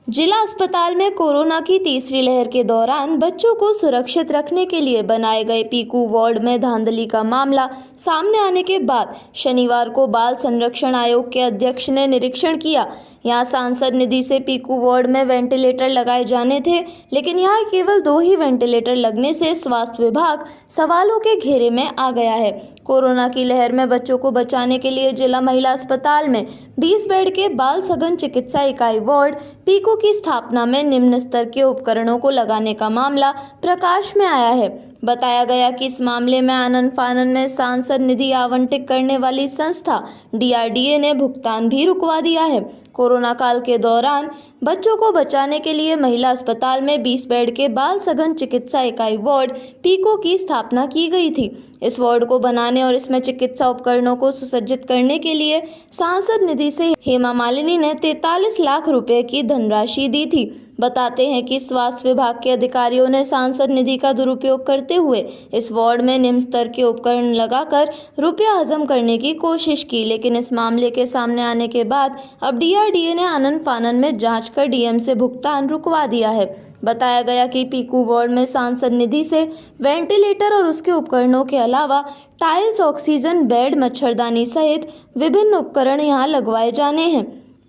जिला अस्पताल में कोरोना की तीसरी लहर के दौरान बच्चों को सुरक्षित रखने के लिए बनाए गए पीकू वार्ड में धांधली का मामला सामने आने के बाद शनिवार को बाल संरक्षण आयोग के अध्यक्ष ने निरीक्षण किया। यहां सांसद निधि से पीकू वार्ड में वेंटिलेटर लगाए जाने थे, लेकिन यहां केवल 2 ही वेंटिलेटर लगने से स्वास्थ्य विभाग सवालों के घेरे में आ गया है। कोरोना की लहर में बच्चों को बचाने के लिए जिला महिला अस्पताल में 20 बेड के बाल सघन चिकित्सा इकाई वार्ड पीकू की स्थापना में निम्न स्तर के उपकरणों को लगाने का मामला प्रकाश में आया है। बताया गया कि इस मामले में आनन फानन में सांसद निधि आवंटित करने वाली संस्था DRDA ने भुगतान भी रुकवा दिया है। कोरोना काल के दौरान बच्चों को बचाने के लिए महिला अस्पताल में 20 बेड के बाल सघन चिकित्सा इकाई वार्ड पीकू की स्थापना की गई थी। इस वार्ड को बनाने और इसमें चिकित्सा उपकरणों को सुसज्जित करने के लिए सांसद निधि से हेमा मालिनी ने 43 लाख रुपए की धनराशि दी थी। बताते हैं कि स्वास्थ्य विभाग के अधिकारियों ने सांसद निधि का दुरुपयोग करते हुए इस वार्ड में निम्न स्तर के उपकरण लगाकर रुपया हजम करने की कोशिश की, लेकिन इस मामले के सामने आने के बाद अब DRDA ने आनन फानन में जांच कर DM से भुगतान रुकवा दिया है। बताया गया कि पीकू वार्ड में सांसद निधि से वेंटिलेटर और उसके उपकरणों के अलावा टाइल्स, ऑक्सीजन बेड, मच्छरदानी सहित विभिन्न उपकरण यहां लगवाए जाने हैं।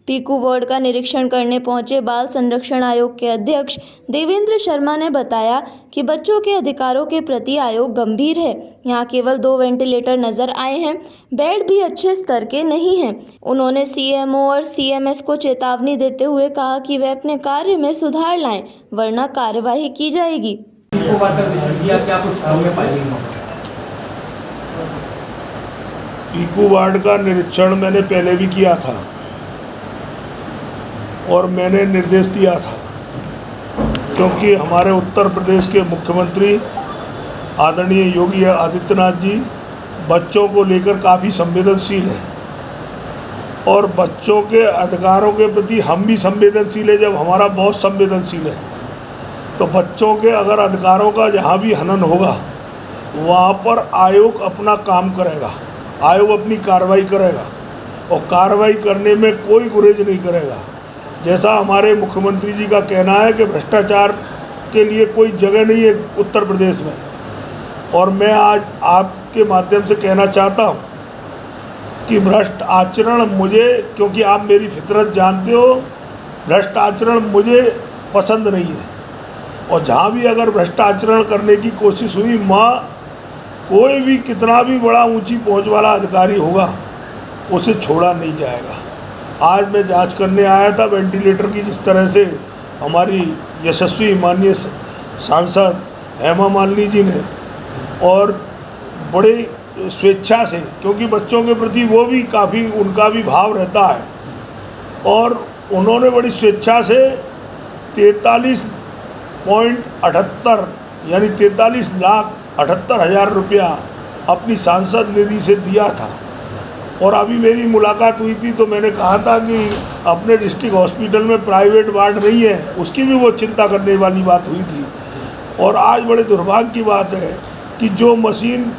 पीकू वार्ड का निरीक्षण करने पहुंचे बाल संरक्षण आयोग के अध्यक्ष देवेंद्र शर्मा ने बताया कि बच्चों के अधिकारों के प्रति आयोग गंभीर है। यहां केवल 2 वेंटिलेटर नजर आए हैं, बेड भी अच्छे स्तर के नहीं हैं। उन्होंने CMO और CMS को चेतावनी देते हुए कहा कि वे अपने कार्य में सुधार लाएं, वरना कार्यवाही की जाएगी। पीकू वार्ड का निरीक्षण मैंने पहले भी किया था और मैंने निर्देश दिया था, क्योंकि हमारे उत्तर प्रदेश के मुख्यमंत्री आदरणीय योगी आदित्यनाथ जी बच्चों को लेकर काफ़ी संवेदनशील हैं और बच्चों के अधिकारों के प्रति हम भी संवेदनशील है। जब हमारा बहुत संवेदनशील है तो बच्चों के अगर अधिकारों का जहाँ भी हनन होगा वहाँ पर आयोग अपना काम करेगा, आयोग अपनी कार्रवाई करेगा और कार्रवाई करने में कोई गुरेज नहीं करेगा। जैसा हमारे मुख्यमंत्री जी का कहना है कि भ्रष्टाचार के लिए कोई जगह नहीं है उत्तर प्रदेश में, और मैं आज आपके माध्यम से कहना चाहता हूं कि भ्रष्ट आचरण मुझे, क्योंकि आप मेरी फितरत जानते हो, भ्रष्ट आचरण मुझे पसंद नहीं है। और जहां भी अगर भ्रष्ट आचरण करने की कोशिश हुई, कोई भी कितना भी बड़ा ऊंची पहुंच वाला अधिकारी होगा उसे छोड़ा नहीं जाएगा। आज मैं जांच करने आया था वेंटिलेटर की, जिस तरह से हमारी यशस्वी माननीय सांसद हेमा मालिनी जी ने, और बड़े स्वेच्छा से, क्योंकि बच्चों के प्रति वो भी काफ़ी उनका भी भाव रहता है, और उन्होंने बड़ी स्वेच्छा से 43.78 यानी 43,78,000 रुपया अपनी सांसद निधि से दिया था। और अभी मेरी मुलाकात हुई थी तो मैंने कहा था कि अपने डिस्ट्रिक्ट हॉस्पिटल में प्राइवेट वार्ड नहीं है, उसकी भी वो चिंता करने वाली बात हुई थी। और आज बड़े दुर्भाग्य की बात है कि जो मशीन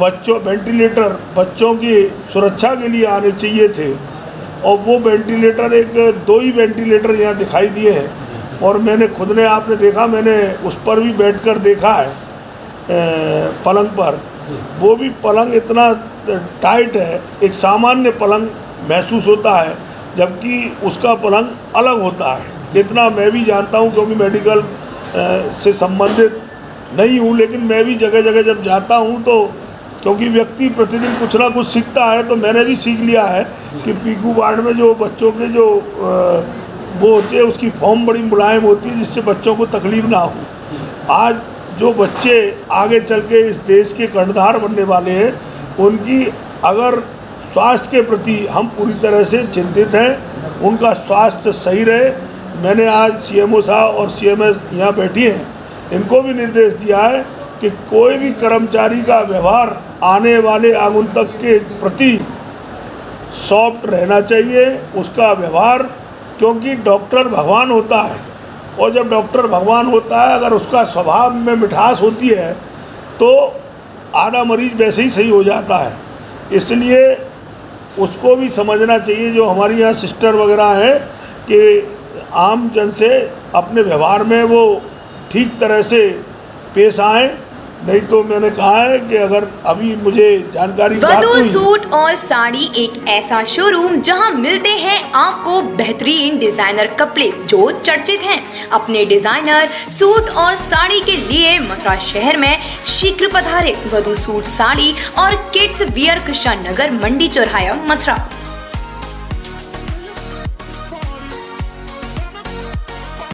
वेंटिलेटर बच्चों की सुरक्षा के लिए आने चाहिए थे, और वो वेंटिलेटर 2 ही वेंटिलेटर यहाँ दिखाई दिए हैं। और मैंने खुद ने, आपने देखा, मैंने उस पर भी बैठकर देखा है पलंग पर, वो भी पलंग इतना टाइट है, एक सामान्य पलंग महसूस होता है, जबकि उसका पलंग अलग होता है। इतना मैं भी जानता हूँ, क्योंकि मेडिकल से संबंधित नहीं हूँ, लेकिन मैं भी जगह जगह जब जाता हूँ तो, क्योंकि व्यक्ति प्रतिदिन कुछ ना कुछ सीखता है, तो मैंने भी सीख लिया है कि पीकू वार्ड में जो बच्चों के जो वो होती है, उसकी फॉर्म बड़ी मुलायम होती है, जिससे बच्चों को तकलीफ ना हो। आज जो बच्चे आगे चल के इस देश के कर्णधार बनने वाले हैं, उनकी अगर स्वास्थ्य के प्रति हम पूरी तरह से चिंतित हैं, उनका स्वास्थ्य सही रहे। मैंने आज CMO साहब और CMS यहाँ बैठी हैं, इनको भी निर्देश दिया है कि कोई भी कर्मचारी का व्यवहार आने वाले आगंतुक के प्रति सॉफ्ट रहना चाहिए, उसका व्यवहार, क्योंकि डॉक्टर भगवान होता है, और जब डॉक्टर भगवान होता है, अगर उसका स्वभाव में मिठास होती है तो आधा मरीज वैसे ही सही हो जाता है। इसलिए उसको भी समझना चाहिए, जो हमारी यहाँ सिस्टर वगैरह हैं, कि आम जन से अपने व्यवहार में वो ठीक तरह से पेश आए। नहीं तो मैंने कहा है कि अगर अभी मुझे जानकारी प्राप्त वधू हुई, सूट और साड़ी एक ऐसा शोरूम जहां मिलते हैं आपको बेहतरीन डिजाइनर कपड़े जो चर्चित हैं। अपने डिजाइनर सूट और साड़ी के लिए मथुरा शहर में शीघ्र पधारे। वधू सूट साड़ी और किड्स वियर कृष्णा नगर मंडी चौराहा मथुरा।